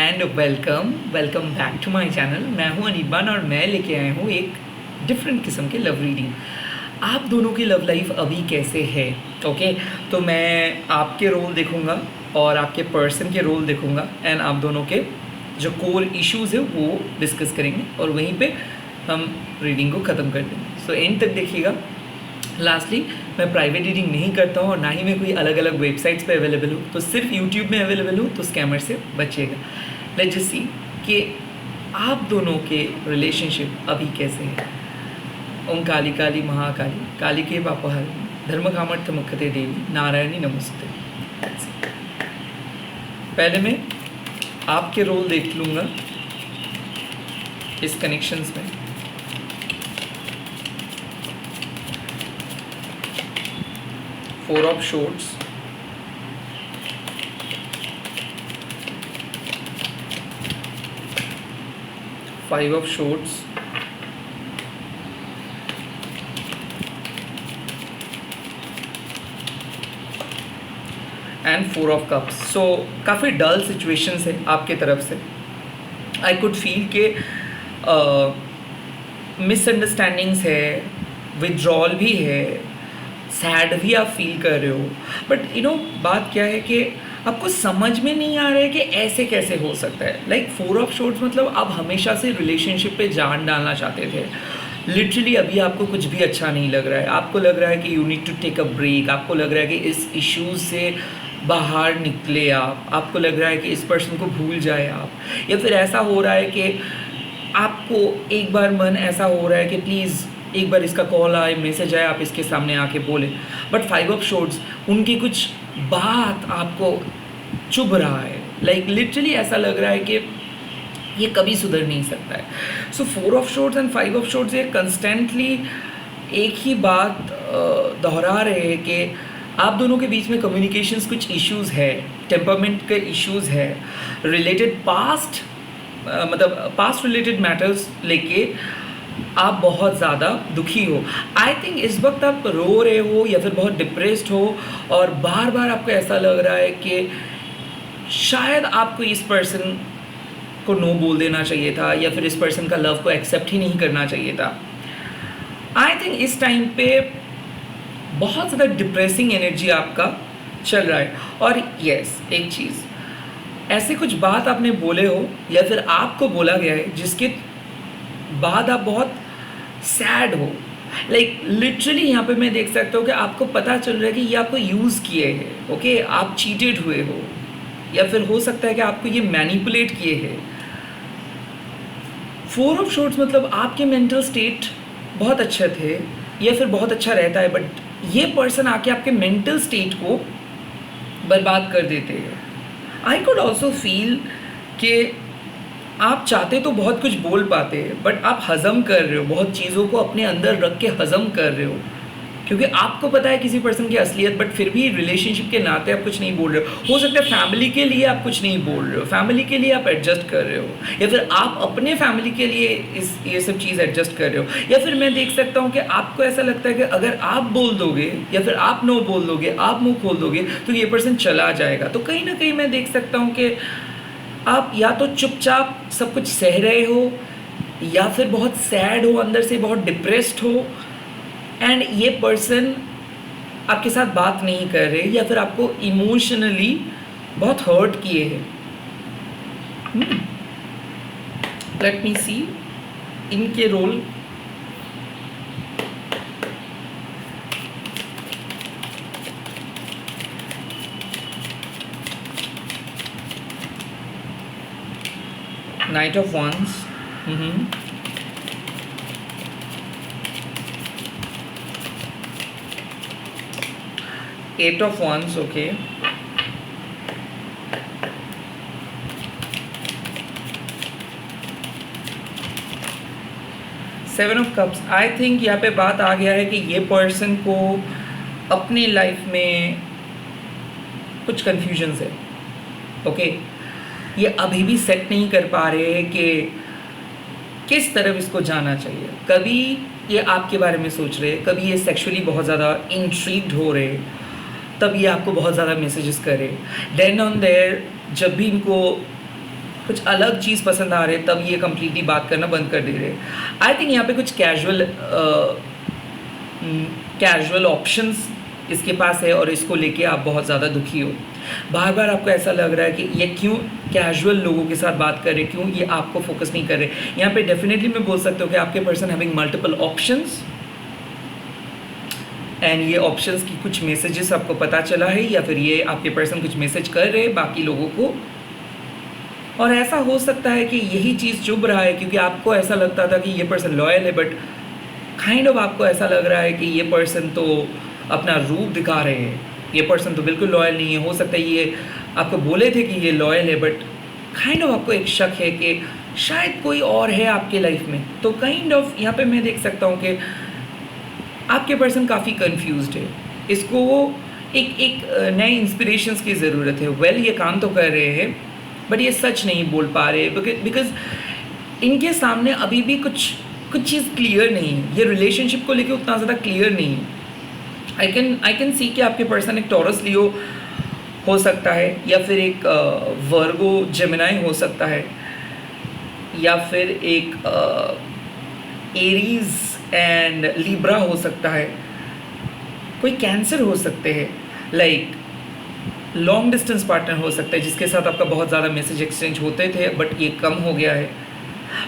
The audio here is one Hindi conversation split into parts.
And welcome welcome back to my channel. मैं हूं अनिबान और मैं लेके आया हूं एक डिफरेंट किस्म के लव रीडिंग। आप दोनों की लव लाइफ अभी कैसे है? ओके, तो मैं आपके रोल देखूंगा और आपके पर्सन के रोल देखूंगा एंड आप दोनों के जो कोर इश्यूज़ है वो डिस्कस करेंगे और वहीं पे हम रीडिंग को ख़त्म कर देंगे। सो एंड तक देखिएगा। लास्टली, मैं प्राइवेट रीडिंग नहीं करता हूँ और ना ही मैं कोई अलग अलग वेबसाइट्स पे अवेलेबल हूँ, तो सिर्फ यूट्यूब में अवेलेबल हूँ, तो स्कैमर से बचिएगा। लेट्स जस्ट सी कि आप दोनों के रिलेशनशिप अभी कैसे हैं। ओम काली काली महाकाली काली के पापहारी धर्म कामर्थ मुखते देवी नारायणी नमस्ते। पहले मैं आपके रोल देख लूँगा इस कनेक्शंस में। Four of Swords, Five of Swords, and four of cups. So काफ़ी डल सिचुएशंस है आपके तरफ से। आई कुड फील के मिसअंडरस्टैंडिंग्स है, विड्रॉल भी है, सैड भी आप फील कर रहे हो। बट बात क्या है कि आपको समझ में नहीं आ रहा है कि ऐसे कैसे हो सकता है। लाइक फोर ऑफ शॉर्ट्स मतलब आप हमेशा से रिलेशनशिप पे जान डालना चाहते थे। लिटरली अभी आपको कुछ भी अच्छा नहीं लग रहा है। आपको लग रहा है कि you need to take a break. आपको लग रहा है कि इस इश्यूज से बाहर निकले आपको लग रहा है कि इस पर्सन को भूल जाए आप, या फिर ऐसा हो रहा है कि आपको एक बार मन ऐसा हो रहा है कि प्लीज़ एक बार इसका कॉल आए, मैसेज आए, आप इसके सामने आके बोले। बट फाइव ऑफ शॉर्ट्स उनकी कुछ बात आपको चुभ रहा है। लाइक लिटरली ऐसा लग रहा है कि ये कभी सुधर नहीं सकता है। So four of shorts and five of shorts ये कंस्टेंटली एक ही बात दोहरा रहे हैं कि आप दोनों के बीच में कम्युनिकेशंस कुछ इश्यूज़ है, टेम्परमेंट के इश्यूज़ है, रिलेटेड पास्ट मतलब पास्ट रिलेटेड मैटर्स लेके आप बहुत ज़्यादा दुखी हो। आई थिंक इस वक्त आप रो रहे हो या फिर बहुत डिप्रेस्ड हो और बार बार आपको ऐसा लग रहा है कि शायद आपको इस पर्सन को नो बोल देना चाहिए था या फिर इस पर्सन का लव को एक्सेप्ट ही नहीं करना चाहिए था। आई थिंक इस टाइम पे बहुत ज़्यादा डिप्रेसिंग एनर्जी आपका चल रहा है। और यस, एक चीज़, ऐसे कुछ बात आपने बोले हो या फिर आपको बोला गया है जिसके बाद आप बहुत सैड हो। लाइक लिटरली यहाँ पे मैं देख सकता हूँ कि आपको पता चल रहा है कि ये आपको यूज़ किए हैं। ओके, आप चीटेड हुए हो या फिर हो सकता है कि आपको ये मैनिपुलेट किए हैं। फोर ऑफ शॉर्ट्स मतलब आपके मेंटल स्टेट बहुत अच्छे थे या फिर बहुत अच्छा रहता है, बट ये पर्सन आके आपके मेंटल स्टेट को बर्बाद कर देते हैं। आई कुड ऑल्सो फील कि आप चाहते तो बहुत कुछ बोल पाते, बट आप हज़म कर रहे हो, बहुत चीज़ों को अपने अंदर रख के हज़म कर रहे हो क्योंकि आपको पता है किसी पर्सन की असलियत, बट फिर भी रिलेशनशिप के नाते आप कुछ नहीं बोल रहे हो सकता है फैमिली के लिए आप कुछ नहीं बोल रहे हो, फैमिली के लिए आप एडजस्ट कर रहे हो, या फिर आप अपने फैमिली के लिए ये सब चीज़ एडजस्ट कर रहे हो, या फिर मैं देख सकता हूँ कि आपको ऐसा लगता है कि अगर आप बोल दोगे या फिर आप नो बोल दोगे, आप मुँह खोल दोगे तो ये पर्सन चला जाएगा। तो कहीं ना कहीं मैं देख सकता हूँ कि आप या तो चुपचाप सब कुछ सह रहे हो या फिर बहुत सैड हो, अंदर से बहुत डिप्रेस्ड हो, एंड ये पर्सन आपके साथ बात नहीं कर रहे या फिर आपको इमोशनली बहुत हर्ट किए हैं। लेट मी सी इनके role. Knight of Wands, Eight of Wands, okay, Seven of Cups। I think यहाँ पे बात आ गया है कि ये पर्सन को अपनी लाइफ में कुछ कन्फ्यूजन्स है। ओके, ये अभी भी सेट नहीं कर पा रहे कि किस तरफ इसको जाना चाहिए। कभी ये आपके बारे में सोच रहे, कभी ये सेक्सुअली बहुत ज़्यादा इंट्रीग्ड हो रहे, तब ये आपको बहुत ज़्यादा मैसेजेस करे। देन ऑन देयर जब भी इनको कुछ अलग चीज़ पसंद आ रहे तब ये कम्प्लीटली बात करना बंद कर दे रहे। आई थिंक यहाँ पे कुछ कैजुअल ऑप्शंस इसके पास है और इसको लेके आप बहुत ज़्यादा दुखी हो। बार बार आपको ऐसा लग रहा है कि ये क्यों कैजुअल लोगों के साथ बात कर रहे, क्यों ये आपको फोकस नहीं कर रहे। यहाँ पे डेफिनेटली मैं बोल सकता हूँ कि आपके person having multiple options and ये ऑप्शंस की कुछ मैसेजेस आपको पता चला है, या फिर ये आपके पर्सन कुछ मैसेज कर रहे हैं बाकी लोगों को। और ऐसा हो सकता है कि यही चीज़ चुभ रहा है, क्योंकि आपको ऐसा लगता था कि ये पर्सन लॉयल है, बट काइंड ऑफ आपको ऐसा लग रहा है कि ये पर्सन तो अपना रूप दिखा रहे हैं, ये पर्सन तो बिल्कुल लॉयल नहीं है। हो सकता है ये आपको बोले थे कि ये लॉयल है, बट काइंड ऑफ आपको एक शक है कि शायद कोई और है आपके लाइफ में। तो काइंड ऑफ यहाँ पे मैं देख सकता हूँ कि आपके पर्सन काफ़ी कंफ्यूज्ड है, इसको एक नए इंस्पिरेशंस की ज़रूरत है। वेल ये काम तो कर रहे हैं बट ये सच नहीं बोल पा रहे, बिकॉज इनके सामने अभी भी कुछ चीज़ क्लियर नहीं है, ये रिलेशनशिप को लेके उतना ज़्यादा क्लियर नहीं है। आई कैन सी कि आपके पर्सन एक टॉरस लियो हो सकता है, या फिर एक वर्गो जेमिनाई हो सकता है, या फिर एक एरीज एंड लिब्रा हो सकता है, कोई कैंसर हो सकते हैं, लाइक लॉन्ग डिस्टेंस पार्टनर हो सकता है जिसके साथ आपका बहुत ज़्यादा मैसेज एक्सचेंज होते थे बट ये कम हो गया है।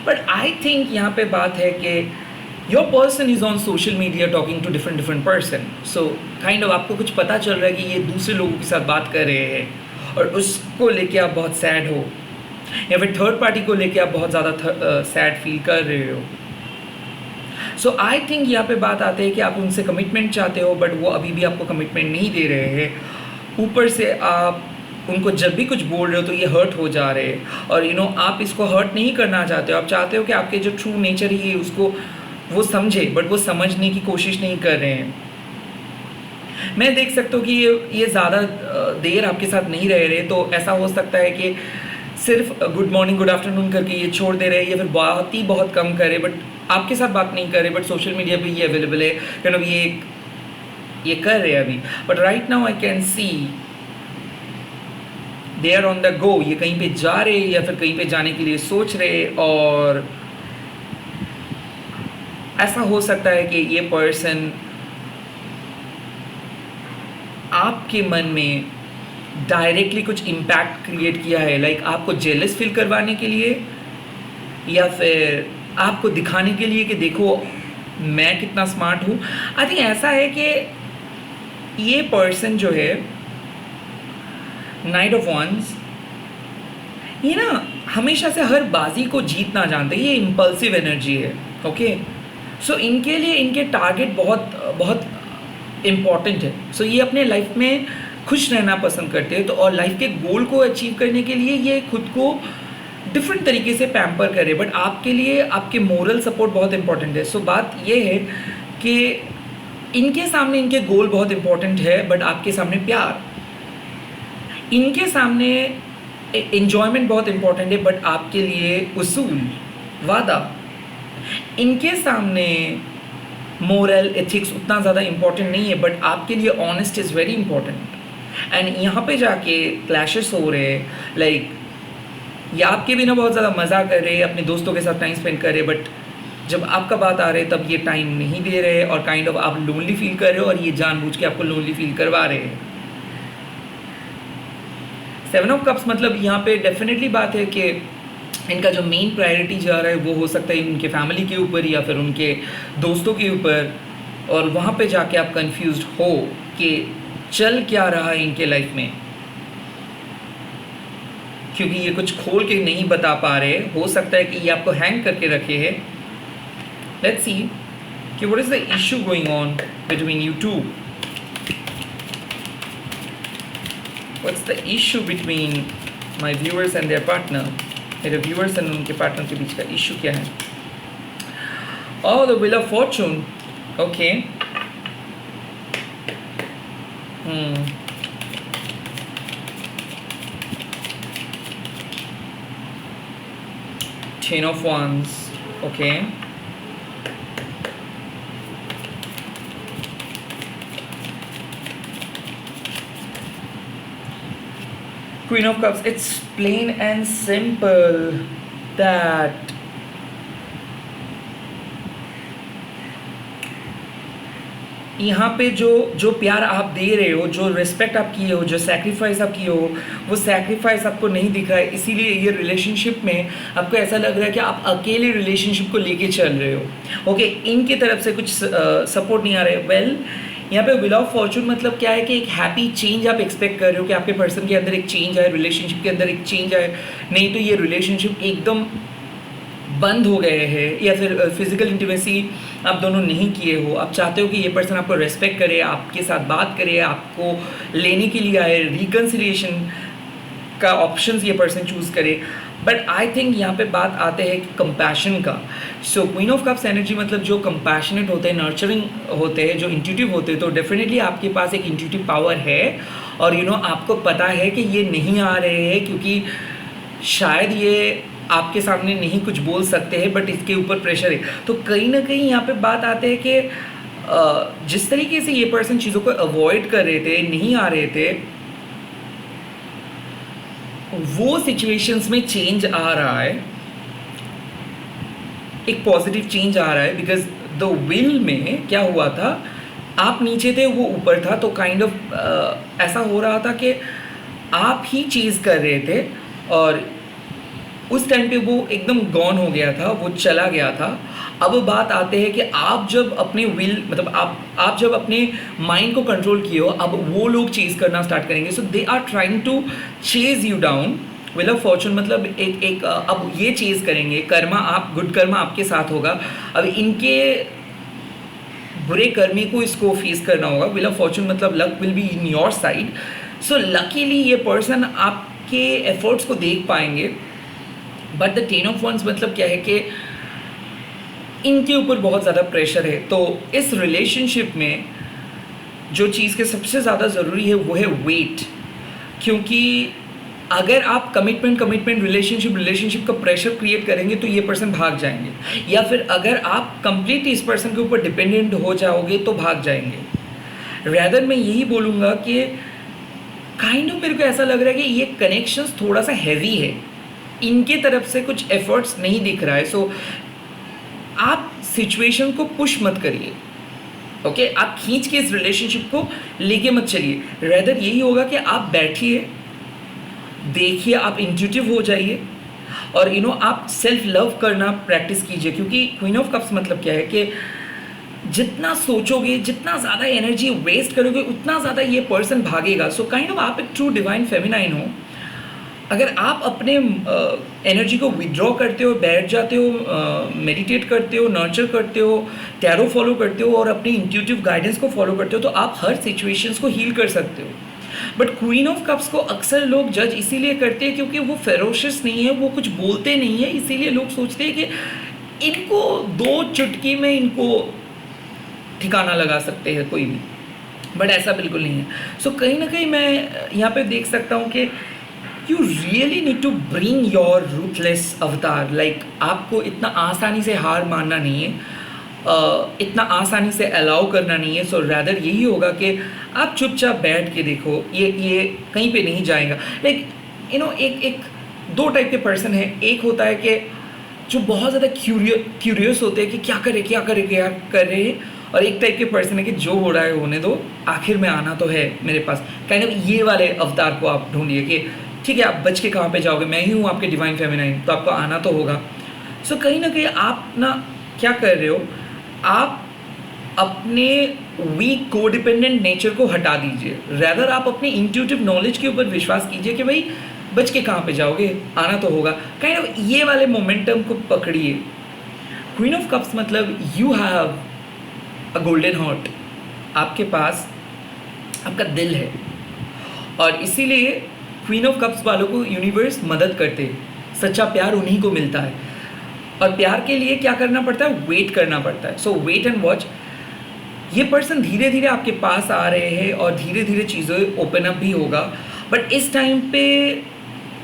बट आई थिंक यहाँ पे बात है कि your person is on social media talking to different person, so kind of आपको कुछ पता चल रहा है कि ये दूसरे लोगों के साथ बात कर रहे हैं और उसको लेके आप बहुत सैड हो, या फिर थर्ड पार्टी को लेके आप बहुत ज़्यादा सैड फील कर रहे हो। सो आई थिंक यहाँ पे बात आते हैं कि आप उनसे कमिटमेंट चाहते हो बट वो अभी भी आपको कमिटमेंट नहीं दे रहे हैं। ऊपर से आप उनको जब भी कुछ बोल रहे हो तो ये हर्ट हो जा रहे हैं, और आप इसको हर्ट नहीं करना चाहते हो। आप चाहते हो कि आपके जो ट्रू नेचर ही है उसको वो समझे, बट वो समझने की कोशिश नहीं कर रहे हैं। मैं देख सकता हूँ कि ये ज़्यादा देर आपके साथ नहीं रह रहे, तो ऐसा हो सकता है कि सिर्फ गुड मॉर्निंग गुड आफ्टरनून करके ये छोड़ दे रहे हैं, या फिर बात ही बहुत कम करे, बट आपके साथ बात नहीं करे, बट सोशल मीडिया पे ये अवेलेबल है, ये कर रहे हैं अभी। But right now I can see they are on the go, ये कहीं पे जा रहे या फिर कहीं पे जाने के लिए सोच रहे, और ऐसा हो सकता है कि ये पर्सन आपके मन में डायरेक्टली कुछ इम्पैक्ट क्रिएट किया है, लाइक आपको जेलस फील करवाने के लिए, या फिर आपको दिखाने के लिए कि देखो मैं कितना स्मार्ट हूँ। आई थिंक ऐसा है कि ये पर्सन जो है नाइट ऑफ वंस, ये ना हमेशा से हर बाजी को जीतना जानते हैं, ये इम्पल्सिव एनर्जी है। ओके, सो इनके लिए इनके टारगेट बहुत बहुत इम्पॉर्टेंट है। सो ये अपने लाइफ में खुश रहना पसंद करते हैं, तो और लाइफ के गोल को अचीव करने के लिए ये खुद को डिफरेंट तरीके से पैम्पर करे, बट आपके लिए आपके मोरल सपोर्ट बहुत इंपॉर्टेंट है। सो बात ये है कि इनके सामने इनके गोल बहुत इंपॉर्टेंट है, बट आपके सामने प्यार, इनके सामने एन्जॉयमेंट बहुत इंपॉर्टेंट है, बट आपके लिए उसूल, वादा, इनके सामने मोरल एथिक्स उतना ज़्यादा इंपॉर्टेंट नहीं है, बट आपके लिए honest is very important. And यहाँ पे जाके क्लैशेस हो रहे हैं, लाइक ये आपके बिना बहुत ज़्यादा मज़ा कर रहे हैं, अपने दोस्तों के साथ टाइम स्पेंड कर रहे, बट जब आपका बात आ रहे तब ये टाइम नहीं दे रहे, और काइंड ऑफ आप लोनली फील कर रहे हो, और ये जानबूझ के आपको लोनली फील करवा रहे हैं। 7 ऑफ कप्स मतलब यहाँ पे डेफिनेटली बात है कि इनका जो मेन प्रायोरिटी जा रहा है वो हो सकता है उनके फैमिली के ऊपर या फिर उनके दोस्तों के ऊपर, और वहाँ पे जाके आप कंफ्यूज्ड हो कि चल क्या रहा है इनके लाइफ में, क्योंकि ये कुछ खोल के नहीं बता पा रहे। हो सकता है कि ये आपको हैंग करके रखे हैं। लेट्स सी कि what is the issue going on between you two. What's the issue between my viewers and their partner. मेरे व्यूअर्स एंड उनके पार्टनर के बीच का इशू क्या है? Oh, the wheel of fortune. Okay, Ten of Wands. Okay. Queen of Cups, it's plain and simple that यहाँ पे जो जो प्यार आप दे रहे हो, जो रिस्पेक्ट आप किए हो, जो सैक्रिफाइस आप किए हो, वो सैक्रिफाइस आपको नहीं दिख रहा है, इसीलिए ये रिलेशनशिप में आपको ऐसा लग रहा है कि आप अकेले रिलेशनशिप को लेके चल रहे हो। ओके, इनकी तरफ से कुछ सपोर्ट नहीं आ रहा है। वेल, यहाँ पे व्हील ऑफ फॉर्चून मतलब क्या है कि एक हैप्पी चेंज आप एक्सपेक्ट कर रहे हो कि आपके पर्सन के अंदर एक चेंज आए, रिलेशनशिप के अंदर एक चेंज आए, नहीं तो ये रिलेशनशिप एकदम बंद हो गए हैं या फिर फिजिकल इंटीमेसी आप दोनों नहीं किए हो। आप चाहते हो कि ये पर्सन आपको रेस्पेक्ट करे, आपके साथ बात करे, आपको लेने के लिए आए, रिकन्सिलिएशन का ऑप्शंस ये पर्सन चूज़ करे। बट आई थिंक यहाँ पे बात आते हैं कंपैशन का। सो क्वीन ऑफ कप्स एनर्जी मतलब जो कंपैशनेट होते हैं, नर्चरिंग होते हैं, जो इंट्यूटिव होते हैं, तो डेफिनेटली आपके पास एक इंट्यूटिव पावर है और आपको पता है कि ये नहीं आ रहे हैं क्योंकि शायद ये आपके सामने नहीं कुछ बोल सकते हैं, बट इसके ऊपर प्रेशर है। तो कहीं ना कहीं यहाँ पे बात आते हैं कि जिस तरीके से ये पर्सन चीज़ों को अवॉइड कर रहे थे, नहीं आ रहे थे, वो सिचुएशंस में चेंज आ रहा है, एक पॉजिटिव चेंज आ रहा है। बिकॉज द विल में क्या हुआ था, आप नीचे थे, वो ऊपर था, तो काइंड ऑफ ऐसा हो रहा था कि आप ही चीज़ कर रहे थे और उस टाइम पे वो एकदम गॉन हो गया था, वो चला गया था। अब बात आते हैं कि आप जब अपने विल मतलब आप जब अपने माइंड को कंट्रोल किए हो, अब वो लोग चेज़ करना स्टार्ट करेंगे। So they are trying to chase you down. Wheel of fortune मतलब एक अब ये चेज़ करेंगे, कर्मा आप गुड कर्मा आपके साथ होगा। अब इनके बुरे कर्मी को इसको फेस करना होगा। व्हील ऑफ फॉर्चून मतलब luck will be in your side. So luckily ये पर्सन आपके एफर्ट्स को देख पाएंगे। But the ten of wands मतलब क्या है कि इनके ऊपर बहुत ज़्यादा प्रेशर है। तो इस रिलेशनशिप में जो चीज़ के सबसे ज़्यादा ज़रूरी है वो है वेट। क्योंकि अगर आप कमिटमेंट रिलेशनशिप का प्रेशर क्रिएट करेंगे तो ये पर्सन भाग जाएंगे, या फिर अगर आप कंप्लीट इस पर्सन के ऊपर डिपेंडेंट हो जाओगे तो भाग जाएंगे। रैदर मैं यही बोलूँगा कि काइंड ऑफ मेरे को ऐसा लग रहा है कि ये कनेक्शंस थोड़ा सा हैवी है, इनके तरफ से कुछ एफर्ट्स नहीं दिख रहा है। सो आप सिचुएशन को पुश मत करिए, ओके आप खींच के इस रिलेशनशिप को लेके मत चलिए। रेदर यही होगा कि आप बैठिए, देखिए, आप इंट्यूटिव हो जाइए और आप सेल्फ लव करना प्रैक्टिस कीजिए। क्योंकि क्वीन ऑफ कप्स मतलब क्या है कि जितना सोचोगे, जितना ज़्यादा एनर्जी वेस्ट करोगे, उतना ज़्यादा ये पर्सन भागेगा। सो काइंड ऑफ आप एक ट्रू डिवाइन फेमिनाइन हो। अगर आप अपने एनर्जी को विड्रॉ करते हो, बैठ जाते हो, मेडिटेट करते हो, नर्चर करते हो, टैरो फॉलो करते हो और अपनी इंट्यूटिव गाइडेंस को फॉलो करते हो, तो आप हर सिचुएशंस को हील कर सकते हो। बट क्वीन ऑफ कप्स को अक्सर लोग जज इसीलिए करते हैं क्योंकि वो फेरोशियस नहीं है, वो कुछ बोलते नहीं है, इसीलिए लोग सोचते हैं कि इनको दो चुटकी में इनको ठिकाना लगा सकते हैं कोई भी। बट ऐसा बिल्कुल नहीं है। सो कहीं ना कहीं मैं यहाँ पे देख सकता हूँ कि you really need to bring your ruthless avatar. Like आपको इतना आसानी से हार मानना नहीं है, इतना आसानी से अलाउ करना नहीं है। सो रैदर यही होगा कि आप चुपचाप बैठ के देखो, ये कहीं पे नहीं जाएगा। लाइक एक दो टाइप के पर्सन है। एक होता है कि जो बहुत ज़्यादा क्यूरियस होते हैं कि क्या कर रहे हैं, और एक टाइप के पर्सन है कि जो हो रहा है होने दो, आखिर में आना तो है मेरे पास। काइंड ऑफ ये वाले अवतार को आप ढूंढिए कि ठीक है, आप बच के कहाँ पे जाओगे, मैं ही हूँ आपके डिवाइन फेमिनाइन, तो आपको आना तो होगा। सो कहीं ना कहीं आप ना क्या कर रहे हो, आप अपने वीक कोडिपेंडेंट नेचर को हटा दीजिए। रैदर आप अपने इंट्यूटिव नॉलेज के ऊपर विश्वास कीजिए कि भाई बच के कहाँ पे जाओगे, आना तो होगा। काइंड ऑफ ये वाले मोमेंटम को पकड़िए। क्वीन ऑफ कप्स मतलब you have a golden heart, आपके पास आपका दिल है, और इसीलिए क्वीन ऑफ कप्स वालों को यूनिवर्स मदद करते हैं। सच्चा प्यार उन्हीं को मिलता है, और प्यार के लिए क्या करना पड़ता है, वेट करना पड़ता है। सो वेट एंड वॉच। ये पर्सन धीरे धीरे आपके पास आ रहे हैं और धीरे धीरे चीज़ें ओपन अप भी होगा। बट इस टाइम पे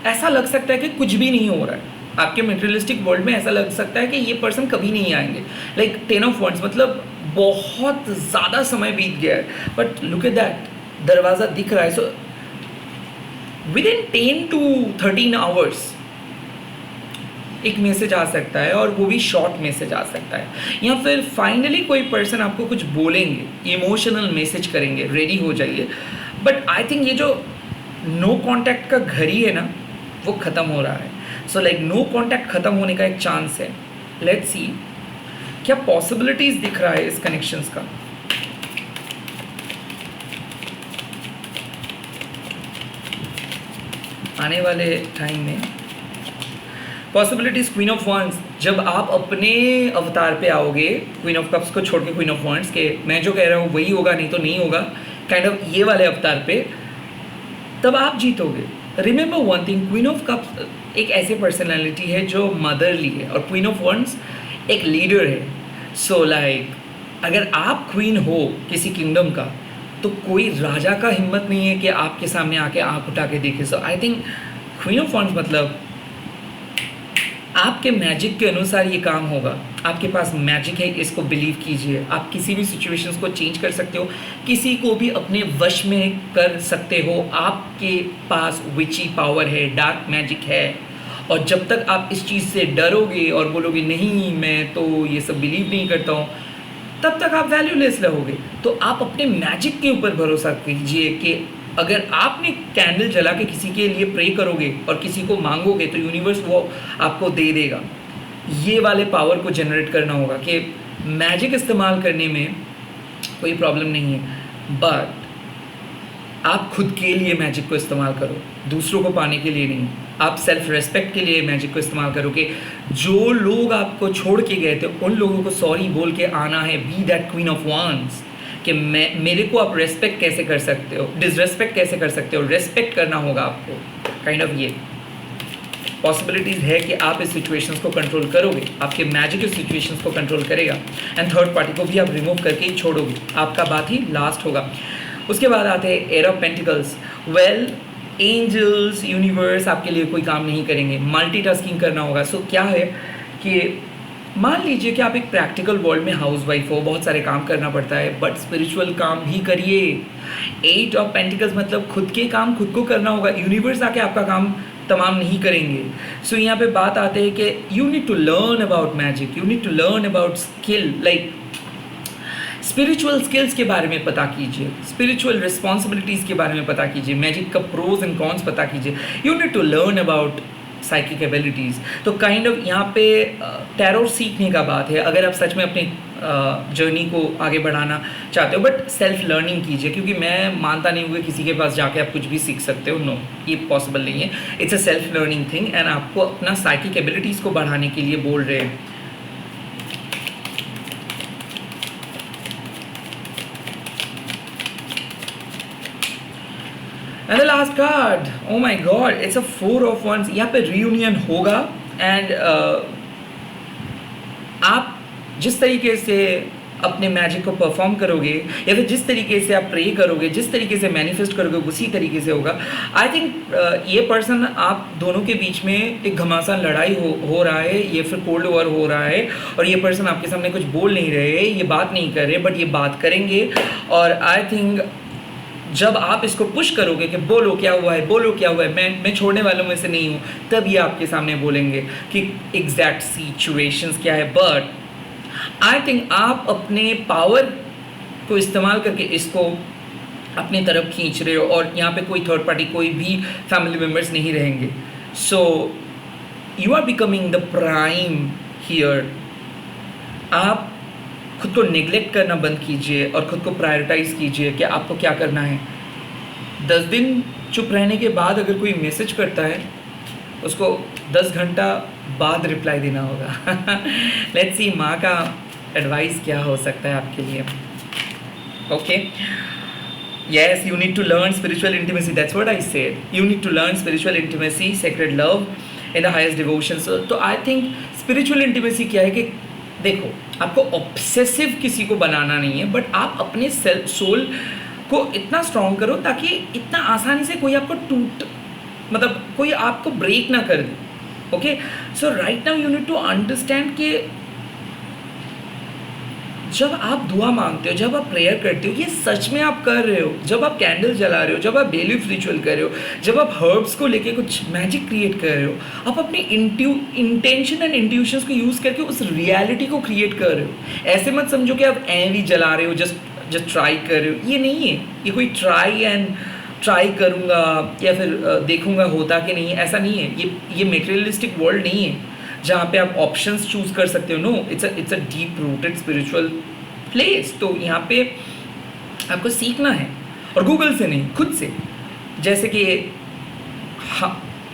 ऐसा लग सकता है कि कुछ भी नहीं हो रहा है आपके मटेरियलिस्टिक वर्ल्ड में। ऐसा लग सकता है कि ये पर्सन कभी नहीं आएंगे। लाइक 10 ऑफ वंड्स मतलब बहुत ज़्यादा समय बीत गया है, बट लुक एट दैट, दरवाज़ा दिख रहा है। So with in 10 to 13 hours एक मैसेज आ सकता है, और वो भी शॉर्ट मैसेज आ सकता है, या फिर फाइनली कोई पर्सन आपको कुछ बोलेंगे, इमोशनल मैसेज करेंगे, रेडी हो जाइए। बट आई थिंक ये जो नो कांटेक्ट का घड़ी है ना, वो ख़त्म हो रहा है। सो लाइक नो कांटेक्ट ख़त्म होने का एक चांस है। लेट्स सी क्या पॉसिबिलिटीज़ दिख रहा है इस कनेक्शंस का। आने वाले टाइम में पॉसिबिलिटीज क्वीन ऑफ वंस, जब आप अपने अवतार पे आओगे, क्वीन ऑफ कप्स को छोड़ के क्वीन ऑफ वंस के, मैं जो कह रहा हूँ वही होगा, नहीं तो नहीं होगा, काइंड ऑफ ये वाले अवतार पे, तब आप जीतोगे। Remember one thing, queen of cups एक ऐसे पर्सनैलिटी है जो मदरली है, और क्वीन ऑफ वंस एक लीडर है। सो लाइक अगर आप क्वीन हो किसी किंगडम का, तो कोई राजा का हिम्मत नहीं है कि आपके सामने आके आँख उठा के देखे। So I think queen of wands मतलब आपके मैजिक के अनुसार ये काम होगा। आपके पास मैजिक है, इसको बिलीव कीजिए। आप किसी भी सिचुएशंस को चेंज कर सकते हो, किसी को भी अपने वश में कर सकते हो। आपके पास विची पावर है, डार्क मैजिक है, और जब तक आप इस चीज़ से डरोगे और बोलोगे नहीं मैं तो ये सब बिलीव नहीं करता हूँ, तब तक आप वैल्यूलेस रहोगे। तो आप अपने मैजिक के ऊपर भरोसा कीजिए कि अगर आपने कैंडल जला के किसी के लिए प्रे करोगे और किसी को मांगोगे, तो यूनिवर्स वो आपको दे देगा। ये वाले पावर को जनरेट करना होगा कि मैजिक इस्तेमाल करने में कोई प्रॉब्लम नहीं है, बट आप खुद के लिए मैजिक को इस्तेमाल करो, दूसरों को पाने के लिए नहीं। आप सेल्फ रेस्पेक्ट के लिए मैजिक को इस्तेमाल करो कि जो लोग आपको छोड़ के गए थे, उन लोगों को सॉरी बोल के आना है। Be that queen of wands कि मेरे को आप रेस्पेक्ट कैसे कर सकते हो, डिसरेस्पेक्ट कैसे कर सकते हो, रेस्पेक्ट करना होगा आपको। काइंड ऑफ ये पॉसिबिलिटीज़ है कि आप इस सिचुएशंस को कंट्रोल करोगे, आपके मैजिक इस सिचुएशंस को कंट्रोल करेगा, एंड थर्ड पार्टी को भी आप रिमूव करके ही छोड़ोगे। आपका बात ही लास्ट होगा। उसके बाद आते हैं air of pentacles. Well, angels, universe आपके लिए कोई काम नहीं करेंगे, मल्टीटास्किंग करना होगा। सो क्या है कि मान लीजिए कि आप एक प्रैक्टिकल वर्ल्ड में हाउसवाइफ हो, बहुत सारे काम करना पड़ता है, बट स्पिरिचुअल काम भी करिए। 8 ऑफ पेंटिकल्स मतलब खुद के काम खुद को करना होगा, यूनिवर्स आके आपका काम तमाम नहीं करेंगे। सो यहाँ पे बात आते हैं कि you need to learn about magic, you need to learn about skill, like spiritual skills के बारे में पता कीजिए, स्पिरिचुअल रिस्पॉन्सिबिलिटीज़ के बारे में पता कीजिए, मैजिक का प्रोज एंड कॉन्स पता कीजिए। You need to learn about psychic abilities. तो काइंड ऑफ यहाँ पे टैरो सीखने का बात है, अगर आप सच में अपनी जर्नी को आगे बढ़ाना चाहते हो, बट सेल्फ लर्निंग कीजिए, क्योंकि मैं मानता नहीं हूँ कि किसी के पास जाके आप कुछ भी सीख सकते हो। नो, ये पॉसिबल नहीं है। It's a self learning thing, and आपको अपना साइकिक एबिलिटीज़ को बढ़ाने के लिए बोल रहे हैं। And the last card, oh my god, it's a 4 of wands. यहाँ पे रियूनियन होगा, एंड आप जिस तरीके से अपने मैजिक को परफॉर्म करोगे, या फिर जिस तरीके से आप प्रे करोगे, जिस तरीके से मैनिफेस्ट करोगे, उसी तरीके से होगा। आई थिंक ये पर्सन, आप दोनों के बीच में एक घमासान लड़ाई हो रहा है, ये फिर कोल्ड वॉर हो रहा है, और ये पर्सन आपके सामने कुछ बोल नहीं रहे, ये बात नहीं कर रहे, बट ये बात करेंगे। और आई थिंक जब आप इसको पुश करोगे कि बोलो क्या हुआ है, बोलो क्या हुआ है, मैं छोड़ने वालों में से नहीं हूँ, तब ये आपके सामने बोलेंगे कि एग्जैक्ट सिचुएशंस क्या है। बट आई थिंक आप अपने पावर को इस्तेमाल करके इसको अपनी तरफ खींच रहे हो, और यहाँ पे कोई थर्ड पार्टी, कोई भी फैमिली मेम्बर्स नहीं रहेंगे। So you are becoming the prime here. आप खुद को नेग्लेक्ट करना बंद कीजिए और खुद को प्रायोरिटाइज़ कीजिए कि आपको क्या करना है। 10 दिन चुप रहने के बाद अगर कोई मैसेज करता है, उसको 10 घंटा बाद रिप्लाई देना होगा। लेट्स सी माँ का एडवाइस क्या हो सकता है आपके लिए। Okay, yes, you need to learn spiritual intimacy, that's what I said. You need to learn spiritual intimacy, sacred love in the highest devotion. So I think spiritual intimacy क्या है कि देखो, आपको ऑब्सेसिव किसी को बनाना नहीं है, बट आप अपने सेल्फ सोल को इतना स्ट्रॉन्ग करो ताकि इतना आसानी से कोई आपको मतलब कोई आपको ब्रेक ना कर दे। Okay, so right now you need to understand कि जब आप दुआ मांगते हो, जब आप प्रेयर करते हो, ये सच में आप कर रहे हो, जब आप कैंडल जला रहे हो, जब आप डेली रिचुअल कर रहे हो, जब आप हर्ब्स को लेके कुछ मैजिक क्रिएट कर रहे हो, आप अपनी इंटेंशन एंड इंट्यूशंस को यूज़ करके उस रियलिटी को क्रिएट कर रहे हो। ऐसे मत समझो कि आप भी जला रहे हो, जस्ट ट्राई कर रहे हो। ये नहीं है, ये कोई ट्राई करूँगा या फिर देखूँगा होता कि नहीं, ऐसा नहीं है। ये मेटेरियलिस्टिक वर्ल्ड नहीं है जहाँ पे आप ऑप्शंस चूज कर सकते हो। No, it's a deep rooted spiritual place. तो यहाँ पे आपको सीखना है, और गूगल से नहीं, खुद से। जैसे कि हाँ,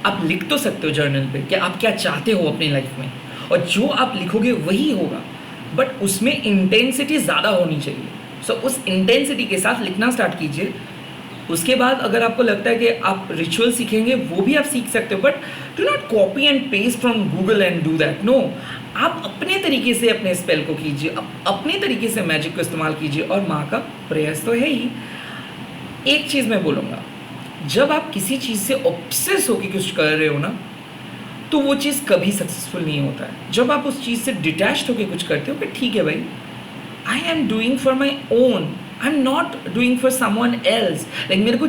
आप लिख तो सकते हो जर्नल पे कि आप क्या चाहते हो अपनी लाइफ में, और जो आप लिखोगे वही होगा, बट उसमें इंटेंसिटी ज़्यादा होनी चाहिए। सो उस इंटेंसिटी के साथ लिखना स्टार्ट कीजिए। उसके बाद अगर आपको लगता है कि आप रिचुअल सीखेंगे, वो भी आप सीख सकते हो, but do not copy and paste from Google and do that. No, आप अपने तरीके से अपने स्पेल को कीजिए, अपने तरीके से मैजिक को इस्तेमाल कीजिए, और माँ का प्रयास तो है ही। एक चीज़ मैं बोलूँगा, जब आप किसी चीज़ से ऑब्सेस होकर कुछ कर रहे हो ना, तो वो चीज़ कभी सक्सेसफुल नहीं होता है। जब आप उस चीज़ से डिटैच्ड होकर कुछ करते हो कि ठीक है भाई, I am doing for my own, I am not doing for someone else. Like मेरे को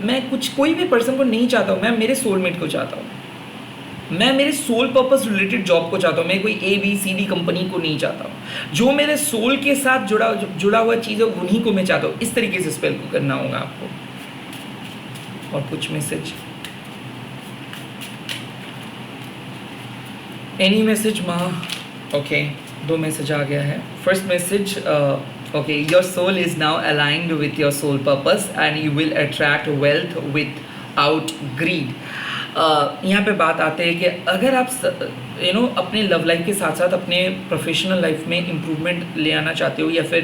मैं कोई भी पर्सन को नहीं चाहता हूँ, मैं मेरे सोलमेट को चाहता हूँ, मैं मेरे सोल पर्पस रिलेटेड जॉब को चाहता हूँ, मैं कोई ABCD कंपनी को नहीं चाहता हूँ। जो मेरे सोल के साथ जुड़ा हुआ चीज़ है उन्हीं को मैं चाहता हूँ। इस तरीके से स्पेल को करना होगा आपको। और कुछ मैसेज, एनी मैसेज माँ? ओके, 2 मैसेज आ गया है। First message, okay, your soul is now aligned with your soul purpose and you will attract wealth without greed. यहाँ पे बात आते हैं कि अगर आप अपने लव लाइफ के साथ साथ अपने प्रोफेशनल लाइफ में इम्प्रूवमेंट ले आना चाहते हो, या फिर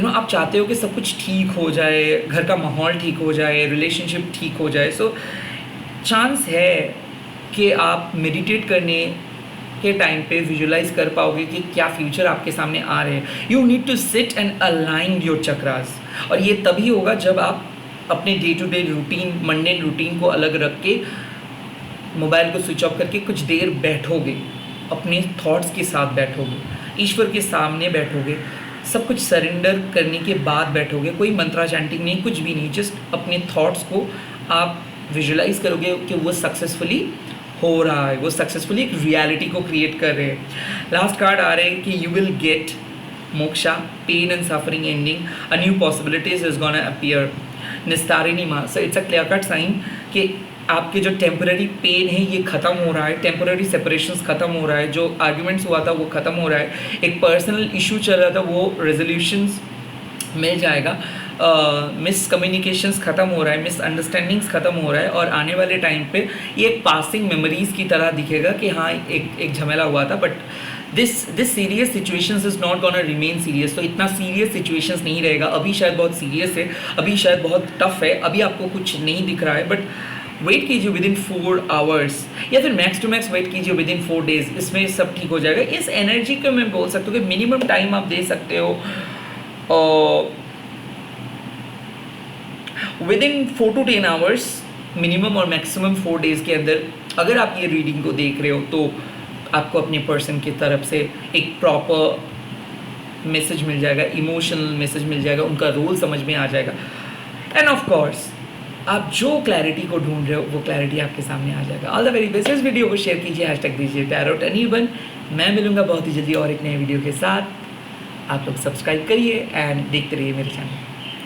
आप चाहते हो कि सब कुछ ठीक हो जाए, घर का माहौल ठीक हो जाए, रिलेशनशिप ठीक हो जाए, सो चांस है कि आप मेडिटेट करने के टाइम पे विजुलाइज कर पाओगे कि क्या फ्यूचर आपके सामने आ रहे हैं। You need to sit and align your chakras, और ये तभी होगा जब आप अपने day to day routine, mundane routine को अलग रख के, मोबाइल को स्विच ऑफ करके कुछ देर बैठोगे, अपने थॉट्स के साथ बैठोगे, ईश्वर के सामने बैठोगे, सब कुछ सरेंडर करने के बाद बैठोगे। कोई मंत्रा चैंटिंग नहीं, कुछ भी नहीं, जस्ट अपने थॉट्स को आप विजुलाइज करोगे कि वो सक्सेसफुली हो रहा है, वो सक्सेसफुली एक रियलिटी को क्रिएट कर रहे हैं। लास्ट कार्ड आ रहे हैं कि you will get moksha, pain and suffering ending, a new possibilities is gonna appear, Nistarini माँ। So it's a clear cut sign कि आपके जो टेम्पररी पेन है ये ख़त्म हो रहा है, टेम्पररी सेपरेशंस ख़त्म हो रहा है, जो आर्ग्यूमेंट्स हुआ था वो ख़त्म हो रहा है, एक पर्सनल इशू चल रहा था वो रेजोल्यूशंस मिल जाएगा, मिसकम्युनिकेशंस ख़त्म हो रहा है, मिसअंडरस्टैंडिंग्स ख़त्म हो रहा है, और आने वाले टाइम पे ये एक पासिंग मेमोरीज़ की तरह दिखेगा कि हाँ एक झमेला हुआ था, but this serious situations is not gonna remain serious. तो इतना सीरियस सिचुएशंस नहीं रहेगा। अभी शायद बहुत सीरियस है, अभी शायद बहुत टफ है, अभी आपको कुछ नहीं दिख रहा है, बट वेट कीजिए विद इन 4 आवर्स, या फिर मैक्स टू मैक्स वेट कीजिए विद इन 4 डेज, इसमें सब ठीक हो जाएगा। इस एनर्जी को मैं बोल सकता हूँ कि मिनिमम टाइम आप दे सकते हो, with in 4 to 10 hours minimum, और मैक्सिमम 4 डेज़ के अंदर अगर आप ये रीडिंग को देख रहे हो तो आपको अपने पर्सन की तरफ से एक प्रॉपर मैसेज मिल जाएगा, इमोशनल मैसेज मिल जाएगा, उनका रोल समझ में आ जाएगा, एंड ऑफ कोर्स आप जो क्लैरिटी को ढूंढ रहे हो वो क्लैरिटी आपके सामने आ जाएगा। All the very best. इस वीडियो को शेयर कीजिए, हैशटैग दीजिए टैरोट एनीवन। मैं मिलूंगा बहुत ही जल्दी और एक नए वीडियो के साथ। आप लोग सब्सक्राइब करिए एंड देखते रहिए मेरे चैनल।